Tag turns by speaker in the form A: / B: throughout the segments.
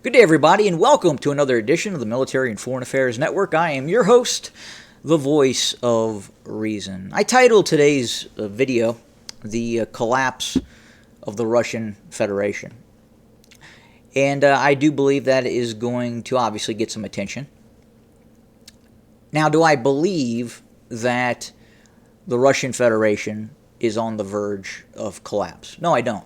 A: Good day, everybody, and welcome to another edition of the Military and Foreign Affairs Network. I am your host, the voice of reason. I titled today's video, The Collapse of the Russian Federation. And I do believe that is going to obviously get some attention. Now, do I believe that the Russian Federation is on the verge of collapse? No, I don't.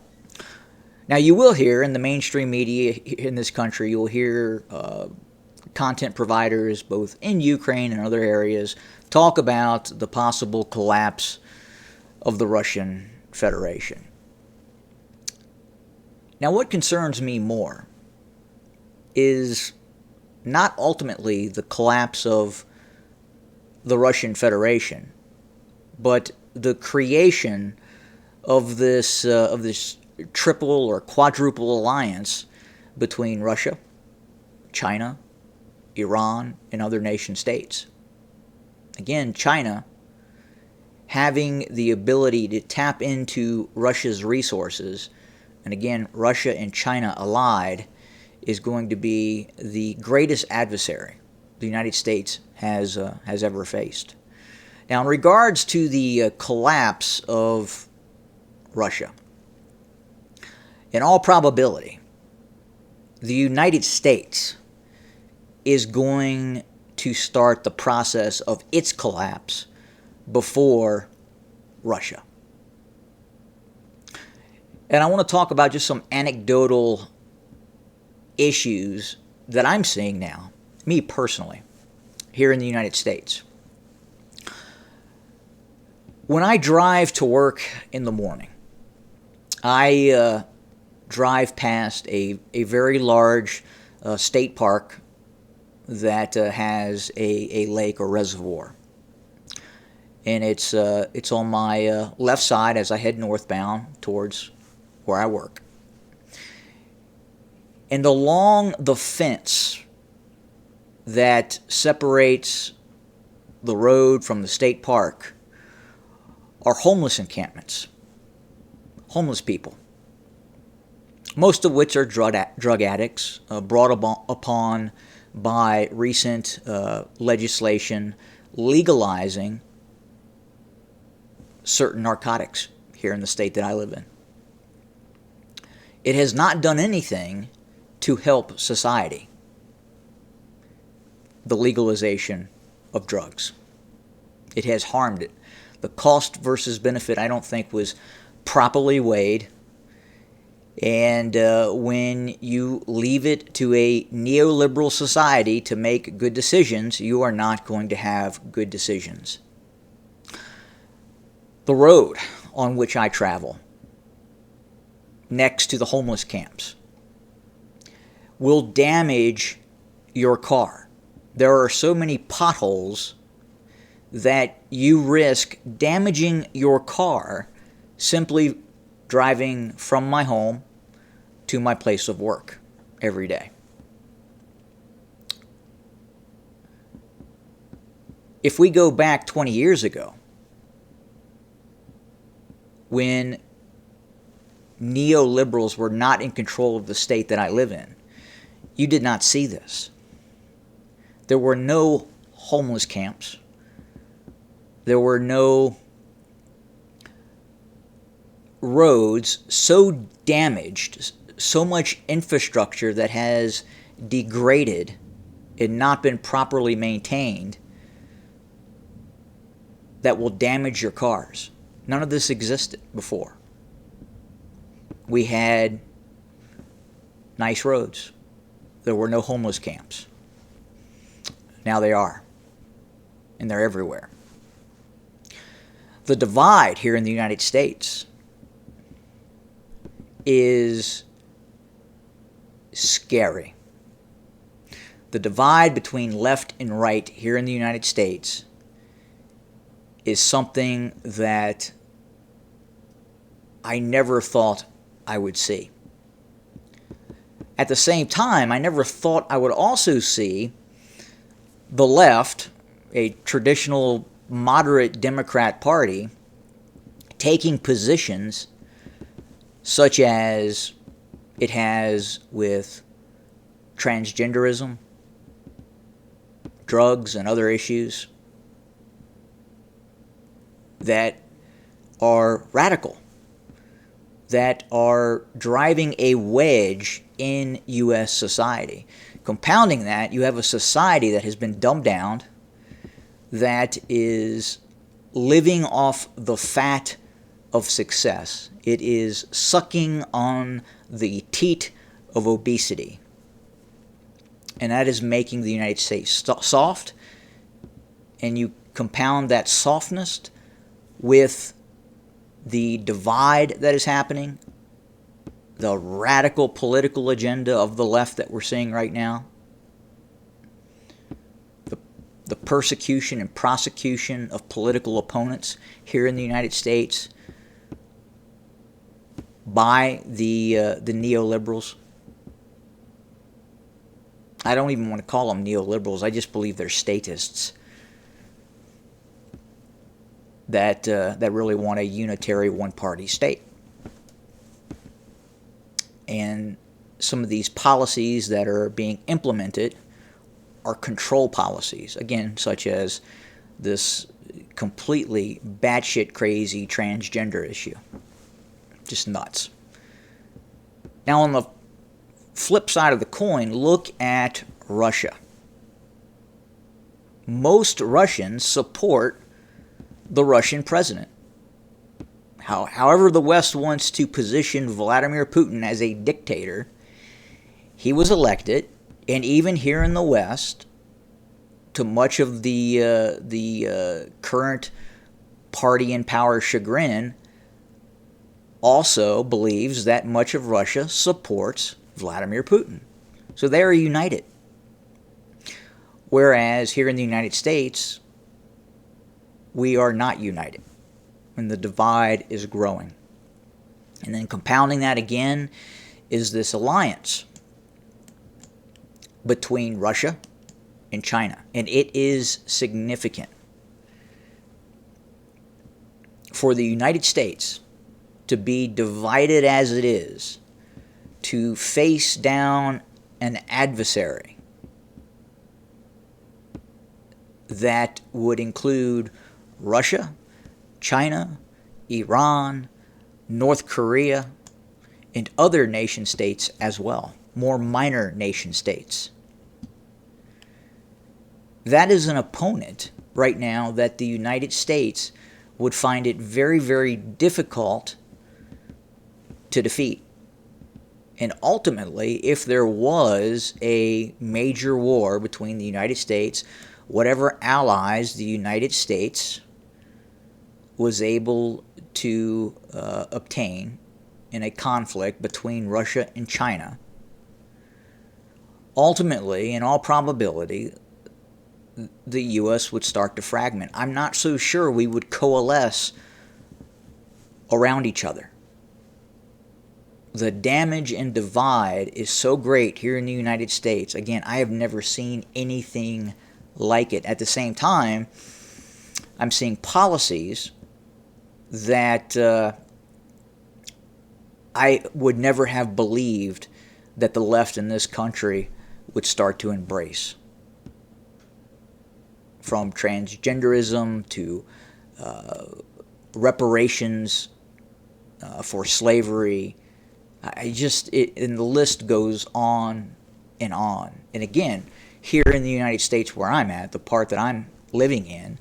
A: Now, you will hear in the mainstream media in this country, you'll hear content providers, both in Ukraine and other areas, talk about the possible collapse of the Russian Federation. Now, what concerns me more is not ultimately the collapse of the Russian Federation, but the creation of this triple or quadruple alliance between Russia, China, Iran, and other nation states. Again, China having the ability to tap into Russia's resources, and again, Russia and China allied, is going to be the greatest adversary the United States has ever faced. Now, in regards to the collapse of Russia, in all probability, the United States is going to start the process of its collapse before Russia. And I want to talk about just some anecdotal issues that I'm seeing now, me personally, here in the United States. When I drive to work in the morning, I drive past a very large state park that has a lake or reservoir. And it's on my left side as I head northbound towards where I work. And along the fence that separates the road from the state park are homeless encampments. Homeless people, most of which are drug addicts, brought upon by recent legislation legalizing certain narcotics here in the state that I live in. It has not done anything to help society, the legalization of drugs. It has harmed it. The cost versus benefit, I don't think, was properly weighed. And when you leave it to a neoliberal society to make good decisions, you are not going to have good decisions. The road on which I travel, next to the homeless camps, will damage your car. There are so many potholes that you risk damaging your car simply driving from my home to my place of work every day. If we go back 20 years ago, when neoliberals were not in control of the state that I live in, you did not see this. There were no homeless camps. There were no roads so damaged, so much infrastructure that has degraded and not been properly maintained that will damage your cars. None of this existed before. We had nice roads. There were no homeless camps. Now they are. And they're everywhere. The divide here in the United States is scary. The divide between left and right here in the United States is something that I never thought I would see. At the same time, I never thought I would also see the left, a traditional moderate Democrat party, taking positions such as it has with transgenderism, drugs, and other issues that are radical, that are driving a wedge in U.S. society. Compounding that, you have a society that has been dumbed down, that is living off the fat of success. It is sucking on the teat of obesity. And that is making the United States soft. And you compound that softness with the divide that is happening, the radical political agenda of the left that we're seeing right now, the persecution and prosecution of political opponents here in the United States by the neoliberals. I don't even want to call them neoliberals. I just believe they're statists that really want a unitary one-party state. And some of these policies that are being implemented are control policies, again, such as this completely batshit crazy transgender issue. Just nuts. Now, on the flip side of the coin, look at Russia. Most Russians support the Russian president. However the West wants to position Vladimir Putin as a dictator, he was elected, and even here in the West, to much of the current party in power chagrin, also believes that much of Russia supports Vladimir Putin. So they are united. Whereas here in the United States, we are not united, and the divide is growing. And then compounding that again is this alliance between Russia and China, and it is significant. For the United States to be divided as it is, to face down an adversary that would include Russia, China, Iran, North Korea, and other nation states as well, more minor nation states. That is an opponent right now that the United States would find it very, very difficult to defeat. And ultimately, if there was a major war between the United States, whatever allies the United States was able to obtain in a conflict between Russia and China, ultimately, in all probability, the U.S. would start to fragment. I'm not so sure we would coalesce around each other. The damage and divide is so great here in the United States. Again, I have never seen anything like it. At the same time, I'm seeing policies that I would never have believed that the left in this country would start to embrace. From transgenderism to reparations for slavery. And the list goes on and on. And again, here in the United States where I'm at, the part that I'm living in,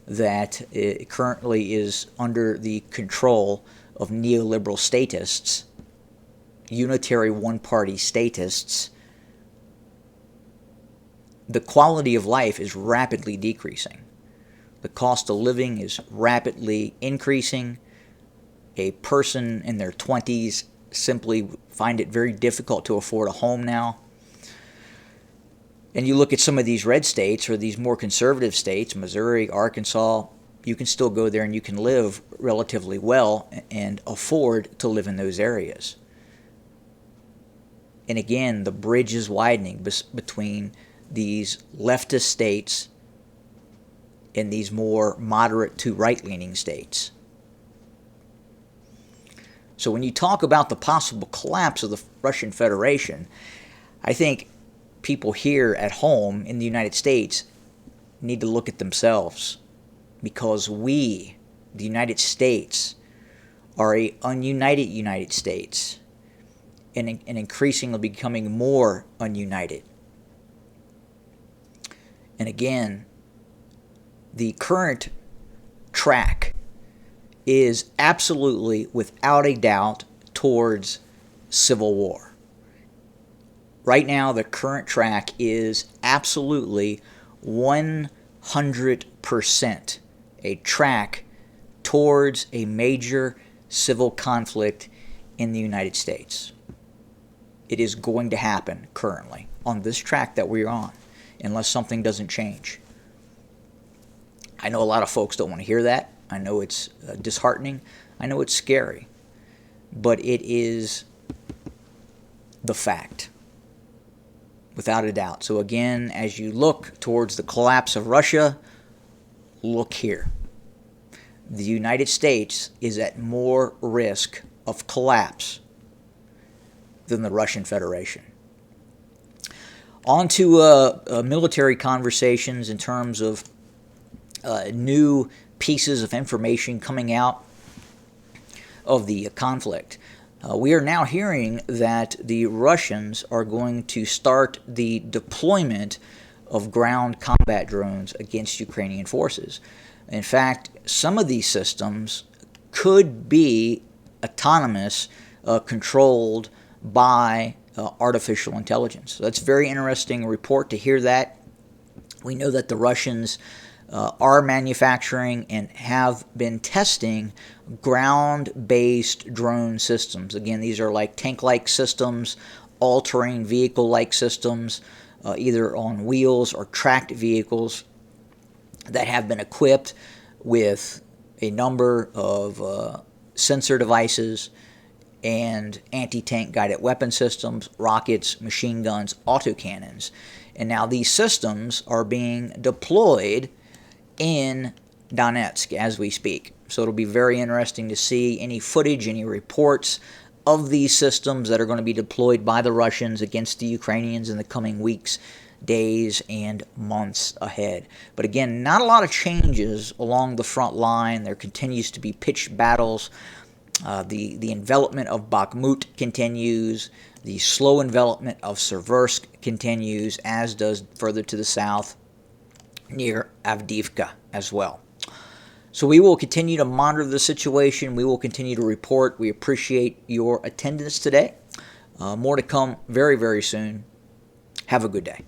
A: that it currently is under the control of neoliberal statists, unitary one-party statists, the quality of life is rapidly decreasing. The cost of living is rapidly increasing. A person in their 20s simply find it very difficult to afford a home now. And you look at some of these red states or these more conservative states, Missouri, Arkansas, you can still go there and you can live relatively well and afford to live in those areas. And again, the bridge is widening between these leftist states and these more moderate to right-leaning states. So when you talk about the possible collapse of the Russian Federation, I think people here at home in the United States need to look at themselves, because we, the United States, are a ununited United States, and increasingly becoming more ununited. And again, the current track is absolutely, without a doubt, towards civil war. Right now, the current track is absolutely 100% a track towards a major civil conflict in the United States. It is going to happen currently on this track that we're on, unless something doesn't change. I know a lot of folks don't want to hear that. I know it's disheartening. I know it's scary. But it is the fact, without a doubt. So again, as you look towards the collapse of Russia, look here. The United States is at more risk of collapse than the Russian Federation. On to military conversations in terms of new pieces of information coming out of the conflict. We are now hearing that the Russians are going to start the deployment of ground combat drones against Ukrainian forces. In fact, some of these systems could be autonomous, controlled by artificial intelligence. So that's a very interesting report to hear that. We know that the Russians are manufacturing and have been testing ground-based drone systems. Again, these are like tank-like systems, all-terrain vehicle-like systems, either on wheels or tracked vehicles that have been equipped with a number of sensor devices and anti-tank guided weapon systems, rockets, machine guns, autocannons. And now these systems are being deployed in Donetsk as we speak. So it'll be very interesting to see any footage, any reports of these systems that are going to be deployed by the Russians against the Ukrainians in the coming weeks, days, and months ahead. But again, not a lot of changes along the front line. There continues to be pitched battles. The envelopment of Bakhmut continues. The slow envelopment of Seversk continues, as does further to the south near Avdiivka as well. So we will continue to monitor the situation. We will continue to report. We appreciate your attendance today. More to come very, very soon. Have a good day.